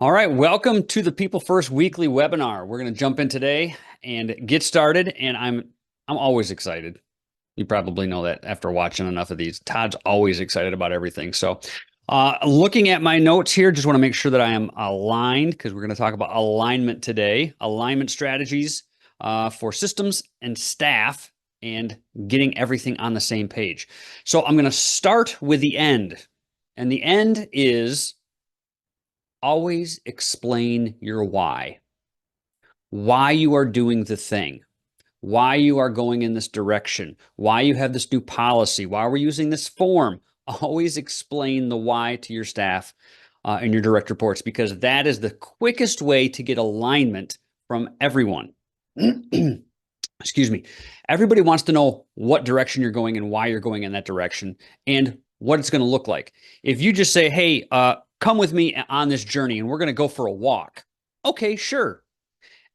All right, welcome to the People First Weekly webinar. We're going to jump in today and get started, and I'm always excited. You probably know that after watching enough of these. Todd's always excited about everything. So, looking at my notes here, just want to make sure that I am aligned because we're going to talk about alignment today, alignment strategies for systems and staff, and getting everything on the same page. So, I'm going to start with the end, and the end is always explain your why you are doing the thing, why you are going in this direction, why you have this new policy, why we're using this form. Always explain the why to your staff and your direct reports, because that is the quickest way to get alignment from everyone. Excuse me. Everybody wants to know what direction you're going and why you're going in that direction and what it's going to look like. If you just say, hey, come with me on this journey and we're going to go for a walk. Okay, sure.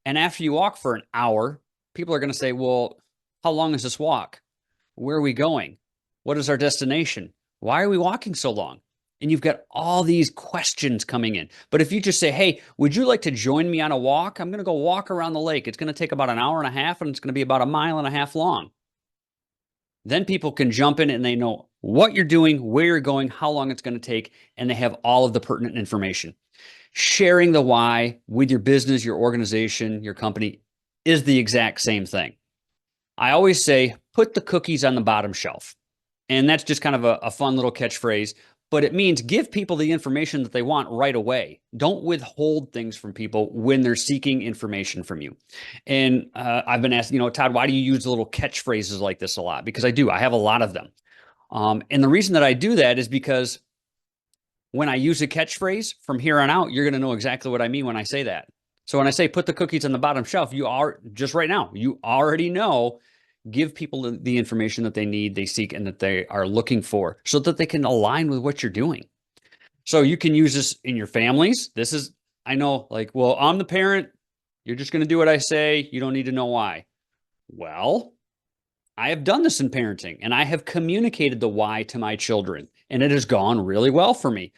And after you walk for an hour, people are going to say, well, how long is this walk? Where are we going? What is our destination? Why are we walking so long? And you've got all these questions coming in. But if you just say, hey, would you like to join me on a walk? I'm going to go walk around the lake. It's going to take about an hour and a half, and it's going to be about 1.5 miles long. Then people can jump in and they know what you're doing, where you're going, how long it's going to take, and they have all of the pertinent information. Sharing the why with your business, your organization, your company is the exact same thing. I always say, put the cookies on the bottom shelf. And that's just kind of a fun little catchphrase, but it means give people the information that they want right away. Don't withhold things from people when they're seeking information from you. And I've been asked, Todd, why do you use the little catchphrases like this a lot? Because I do. I have a lot of them. And the reason that I do that is because when I use a catchphrase from here on out, you're going to know exactly what I mean when I say that. So when I say put the cookies on the bottom shelf, you are just right now, you already know, give people the information that they need, they seek, and that they are looking for so that they can align with what you're doing. So you can use this in your families. This is, I know, like, well, I'm the parent. You're just going to do what I say. You don't need to know why. Well, I have done this in parenting, and I have communicated the why to my children, and it has gone really well for me.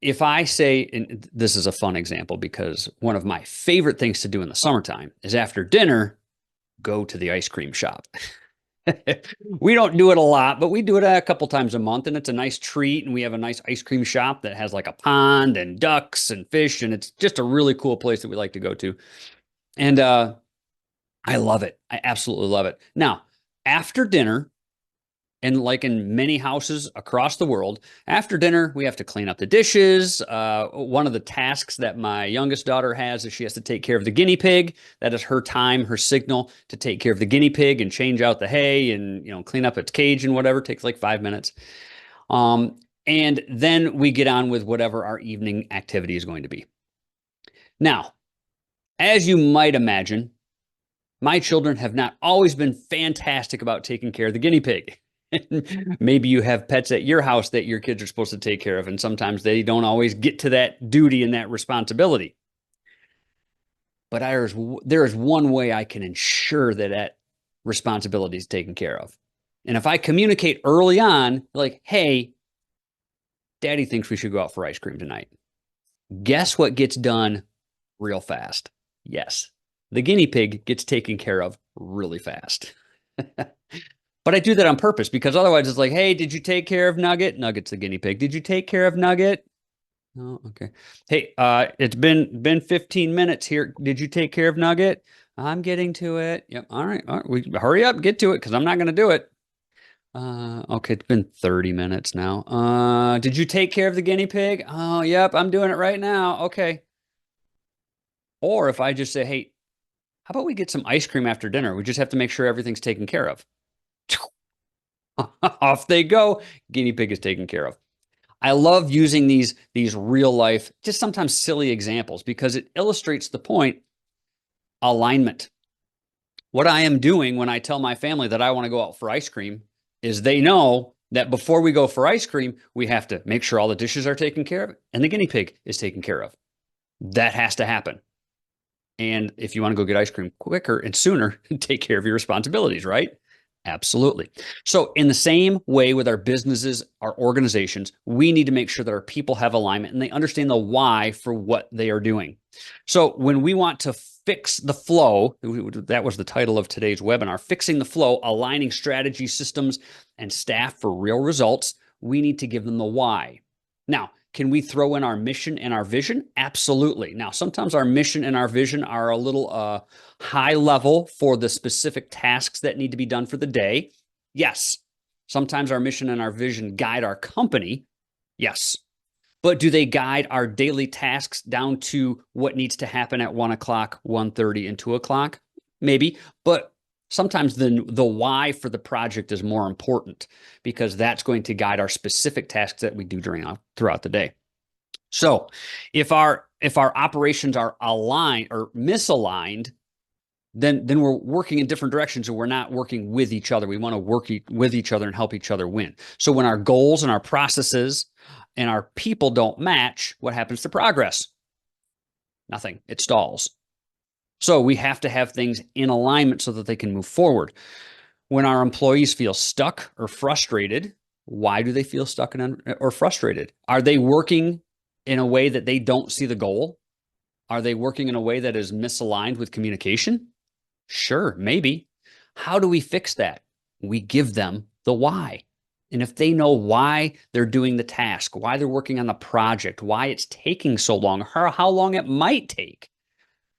If I say, and this is a fun example because one of my favorite things to do in the summertime is after dinner, go to the ice cream shop. We don't do it a lot, but we do it a couple times a month, and it's a nice treat. And we have a nice ice cream shop that has like a pond and ducks and fish, and it's just a really cool place that we like to go to. And I love it. I absolutely love it. Now, after dinner, and like in many houses across the world, after dinner, we have to clean up the dishes. One of the tasks that my youngest daughter has is she has to take care of the guinea pig. That is her time, her signal to take care of the guinea pig and change out the hay and clean up its cage and whatever. It takes like 5 minutes. And then we get on with whatever our evening activity is going to be. Now, as you might imagine, my children have not always been fantastic about taking care of the guinea pig. Maybe you have pets at your house that your kids are supposed to take care of, and sometimes they don't always get to that duty and that responsibility. But there is one way I can ensure that that responsibility is taken care of. And if I communicate early on, like, hey, Daddy thinks we should go out for ice cream tonight. Guess what gets done real fast? Yes, the guinea pig gets taken care of really fast. But I do that on purpose because otherwise it's like, hey, did you take care of Nugget? Nugget's the guinea pig. Did you take care of Nugget? Oh, okay. Hey, it's been 15 minutes here. Did you take care of Nugget? I'm getting to it. Yep. All right. We hurry up, get to it because I'm not going to do it. Okay, it's been 30 minutes now. Did you take care of the guinea pig? Oh, yep, I'm doing it right now. Okay. Or if I just say, hey, how about we get some ice cream after dinner? We just have to make sure everything's taken care of. Off they go. Guinea pig is taken care of. I love using these real life, just sometimes silly examples because it illustrates the point. Alignment. What I am doing when I tell my family that I want to go out for ice cream is they know that before we go for ice cream, we have to make sure all the dishes are taken care of and the guinea pig is taken care of. That has to happen. And if you want to go get ice cream quicker and sooner, take care of your responsibilities, right? Absolutely. So, in the same way with our businesses, our organizations, we need to make sure that our people have alignment and they understand the why for what they are doing. So, when we want to fix the flow, that was the title of today's webinar, fixing the flow, aligning strategy, systems, and staff for real results, we need to give them the why. Now, can we throw in our mission and our vision? Absolutely. Now, sometimes our mission and our vision are a little high level for the specific tasks that need to be done for the day. Yes. Sometimes our mission and our vision guide our company. Yes. But do they guide our daily tasks down to what needs to happen at 1 o'clock, 1:30, and 2 o'clock? Maybe. But sometimes the why for the project is more important because that's going to guide our specific tasks that we do throughout the day. So if our operations are aligned or misaligned, then we're working in different directions and we're not working with each other. We want to work with each other and help each other win. So when our goals and our processes and our people don't match, what happens to progress? Nothing. It stalls. So we have to have things in alignment so that they can move forward. When our employees feel stuck or frustrated, why do they feel stuck or frustrated? Are they working in a way that they don't see the goal? Are they working in a way that is misaligned with communication? Sure, maybe. How do we fix that? We give them the why. And if they know why they're doing the task, why they're working on the project, why it's taking so long, or how long it might take,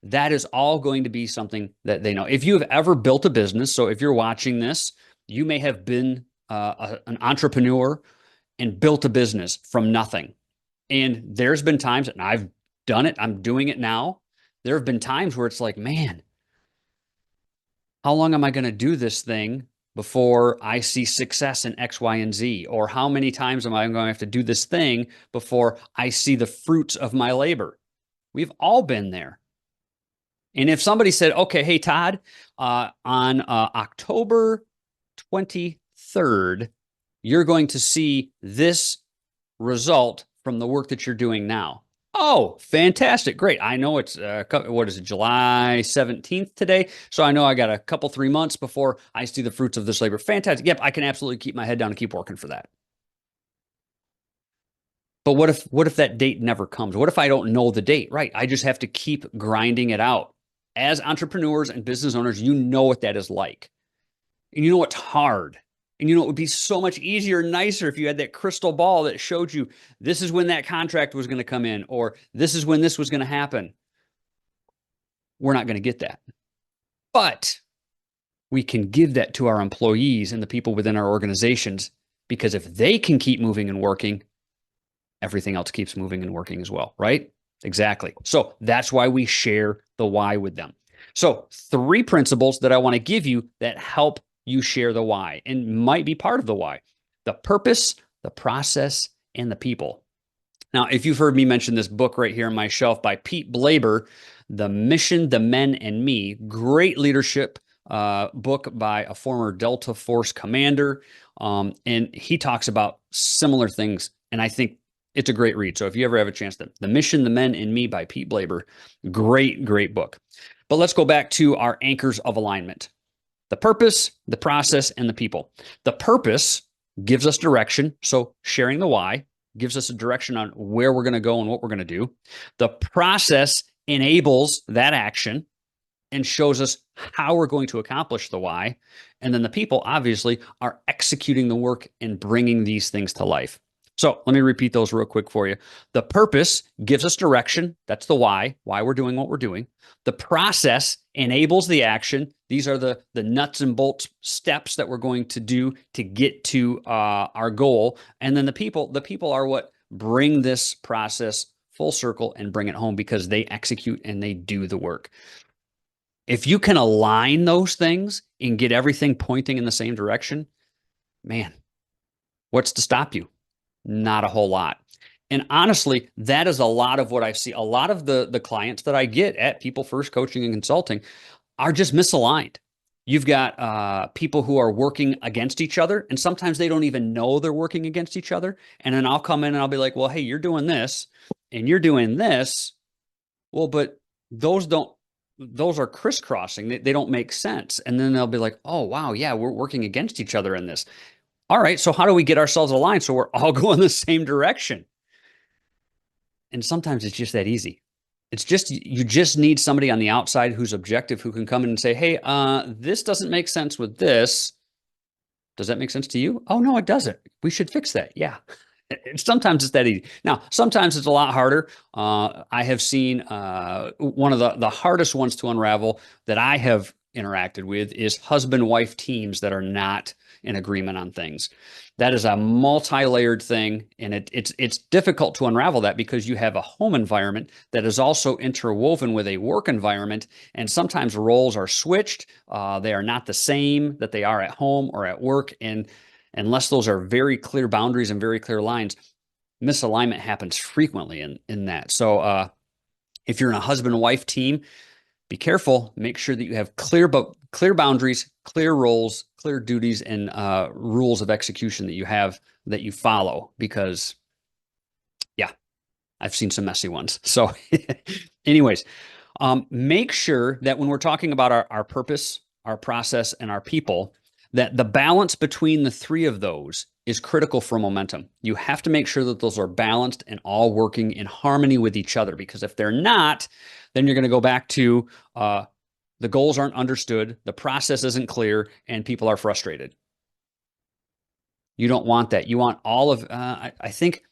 that is all going to be something that they know. If you have ever built a business, so if you're watching this, you may have been an entrepreneur and built a business from nothing. And there's been times, and I've done it, I'm doing it now. There have been times where it's like, man, how long am I going to do this thing before I see success in X, Y, and Z? Or how many times am I going to have to do this thing before I see the fruits of my labor? We've all been there. And if somebody said, okay, hey, Todd, on October 23rd, you're going to see this result from the work that you're doing now. Oh, fantastic. Great. I know it's, what is it, July 17th today? So I know I got a couple, 3 months before I see the fruits of this labor. Fantastic. Yep, I can absolutely keep my head down and keep working for that. But what if that date never comes? What if I don't know the date? Right. I just have to keep grinding it out. As entrepreneurs and business owners, you know what that is like. And you know it's hard. And you know it would be so much easier and nicer if you had that crystal ball that showed you this is when that contract was going to come in, or this is when this was going to happen. We're not going to get that. But we can give that to our employees and the people within our organizations, because if they can keep moving and working, everything else keeps moving and working as well, right? Exactly. So that's why we share the why with them. So 3 principles that I want to give you that help you share the why and might be part of the why: the purpose, the process, and the people. Now, if you've heard me mention this book right here on my shelf by Pete Blaber, The Mission, the Men, and Me, great leadership book by a former Delta Force commander. And he talks about similar things. And I think it's a great read. So if you ever have a chance, The Mission, the Men, and Me by Pete Blaber, great, great book. But let's go back to our anchors of alignment: the purpose, the process, and the people. The purpose gives us direction. So sharing the why gives us a direction on where we're going to go and what we're going to do. The process enables that action and shows us how we're going to accomplish the why. And then the people obviously are executing the work and bringing these things to life. So let me repeat those real quick for you. The purpose gives us direction. That's the why we're doing what we're doing. The process enables the action. These are the nuts and bolts steps that we're going to do to get to our goal. And then the people are what bring this process full circle and bring it home, because they execute and they do the work. If you can align those things and get everything pointing in the same direction, man, what's to stop you? Not a whole lot. And honestly, that is a lot of what I see. A lot of the clients that I get at People First Coaching and Consulting are just misaligned. You've got people who are working against each other, and sometimes they don't even know they're working against each other. And then I'll come in and I'll be like, well, hey, you're doing this and you're doing this. Well, but those don't those are crisscrossing. They don't make sense. And then they'll be like, oh, wow, yeah, we're working against each other in this. All right, so how do we get ourselves aligned so we're all going the same direction? And sometimes it's just that easy. It's just, you just need somebody on the outside who's objective, who can come in and say, hey, this doesn't make sense with this. Does that make sense to you? Oh, no, it doesn't. We should fix that. Yeah. Sometimes it's that easy. Now, sometimes it's a lot harder. I have seen one of the hardest ones to unravel that I have interacted with is husband-wife teams that are not in agreement on things. That is a multi-layered thing, and it's difficult to unravel that because you have a home environment that is also interwoven with a work environment, and sometimes roles are switched. They are not the same that they are at home or at work, and unless those are very clear boundaries and very clear lines, misalignment happens frequently in that. So if you're in a husband and wife team, be careful. Make sure that you have clear boundaries, clear roles, clear duties, and rules of execution that you follow. Because, yeah, I've seen some messy ones. So, anyways, make sure that when we're talking about our purpose, our process, and our people, that the balance between the three of those is critical for momentum. You have to make sure that those are balanced and all working in harmony with each other, because if they're not, then you're going to go back to the goals aren't understood, the process isn't clear, and people are frustrated. You don't want that. You want all of, I think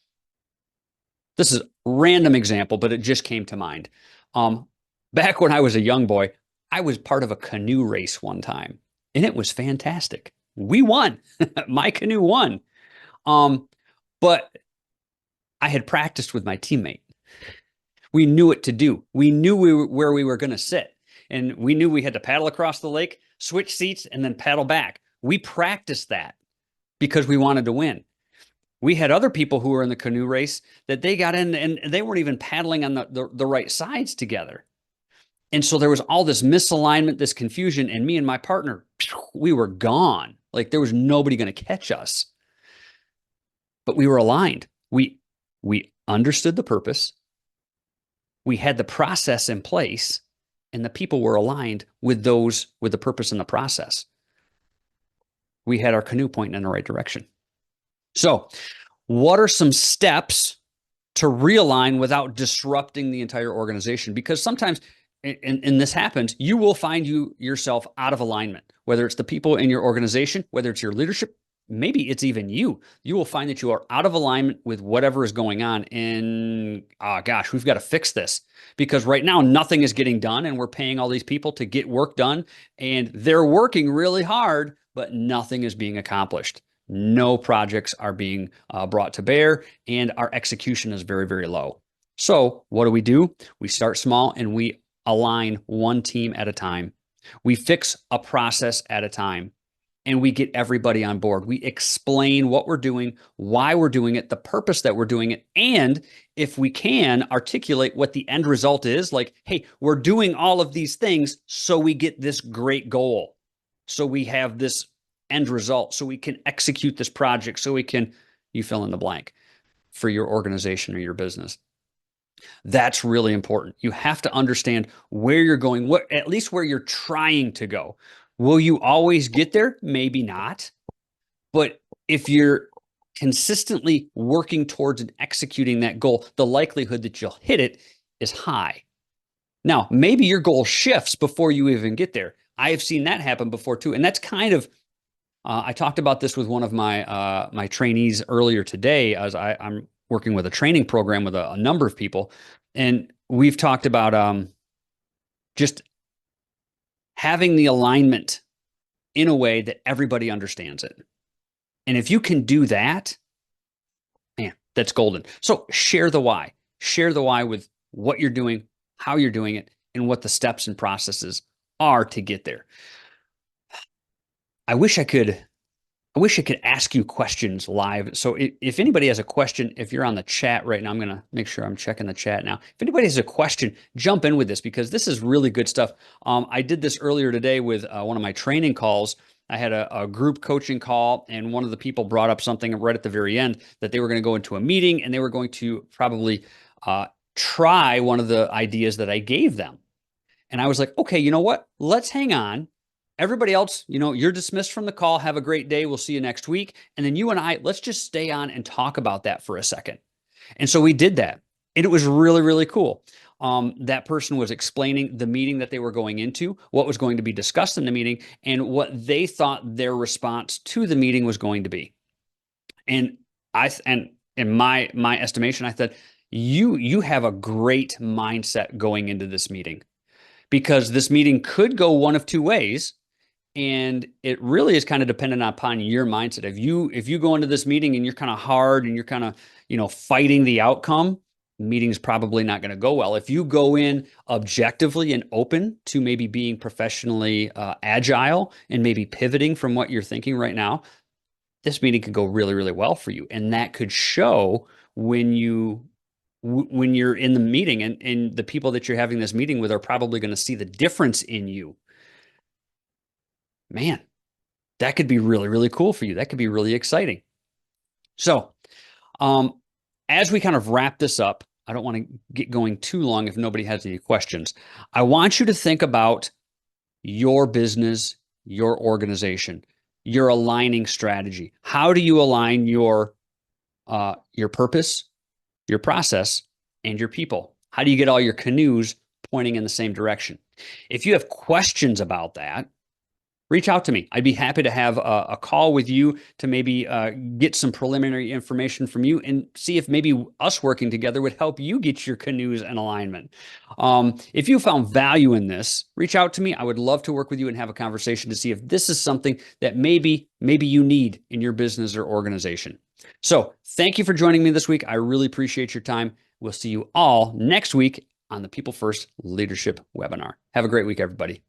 this is a random example, but it just came to mind. Back when I was a young boy, I was part of a canoe race one time. And it was fantastic. We won. My canoe won. But I had practiced with my teammate. We knew what to do. We knew where we were going to sit. And we knew we had to paddle across the lake, switch seats, and then paddle back. We practiced that because we wanted to win. We had other people who were in the canoe race that they got in and they weren't even paddling on the right sides together. And so there was all this misalignment, this confusion, and me and my partner, we were gone. Like there was nobody going to catch us. But we were aligned. We understood the purpose. We had the process in place, and the people were aligned with the purpose and the process. We had our canoe pointing in the right direction. So, what are some steps to realign without disrupting the entire organization? Because sometimes, and this happens, you will find yourself out of alignment, whether it's the people in your organization, whether it's your leadership, maybe it's even you. You will find that you are out of alignment with whatever is going on. And gosh, we've got to fix this because right now nothing is getting done and we're paying all these people to get work done and they're working really hard, but nothing is being accomplished. No projects are being brought to bear and our execution is very, very low. So what do? We start small and we align one team at a time. We fix a process at a time and we get everybody on board. We explain what we're doing, why we're doing it, the purpose that we're doing it, and if we can, articulate what the end result is. Like, hey, we're doing all of these things so we get this great goal. So we have this end result, so we can execute this project, so we can, you fill in the blank for your organization or your business. That's really important. You have to understand where you're going, at least where you're trying to go. Will you always get there? Maybe not. But if you're consistently working towards and executing that goal, the likelihood that you'll hit it is high. Now, maybe your goal shifts before you even get there. I have seen that happen before too. And that's kind of, I talked about this with one of my my trainees earlier today as I'm working with a training program with a number of people. And we've talked about just having the alignment in a way that everybody understands it. And if you can do that, man, that's golden. So share the why. Share the why with what you're doing, how you're doing it, and what the steps and processes are to get there. I wish I could ask you questions live. So if anybody has a question, if you're on the chat right now, I'm going to make sure I'm checking the chat now. If anybody has a question, jump in with this because this is really good stuff. I did this earlier today with one of my training calls. I had a group coaching call and one of the people brought up something right at the very end that they were going to go into a meeting and they were going to probably try one of the ideas that I gave them. And I was like, okay, you know what? Let's hang on. Everybody else, you're dismissed from the call. Have a great day. We'll see you next week. And then you and I, let's just stay on and talk about that for a second. And so we did that. And it was really, really cool. That person was explaining the meeting that they were going into, what was going to be discussed in the meeting, and what they thought their response to the meeting was going to be. And in my estimation, I said, you have a great mindset going into this meeting, because this meeting could go one of two ways. And it really is kind of dependent upon your mindset. If you go into this meeting and you're kind of hard and you're kind of, fighting the outcome, the meeting's probably not going to go well. If you go in objectively and open to maybe being professionally agile and maybe pivoting from what you're thinking right now, this meeting could go really, really well for you. And that could show when you're in the meeting, and the people that you're having this meeting with are probably going to see the difference in you. Man, that could be really, really cool for you. That could be really exciting. So, as we kind of wrap this up, I don't want to get going too long if nobody has any questions. I want you to think about your business, your organization, your aligning strategy. How do you align your purpose, your process, and your people? How do you get all your canoes pointing in the same direction? If you have questions about that, reach out to me. I'd be happy to have a call with you to maybe get some preliminary information from you and see if maybe us working together would help you get your canoes in alignment. If you found value in this, reach out to me. I would love to work with you and have a conversation to see if this is something that maybe you need in your business or organization. So thank you for joining me this week. I really appreciate your time. We'll see you all next week on the People First Leadership webinar. Have a great week, everybody.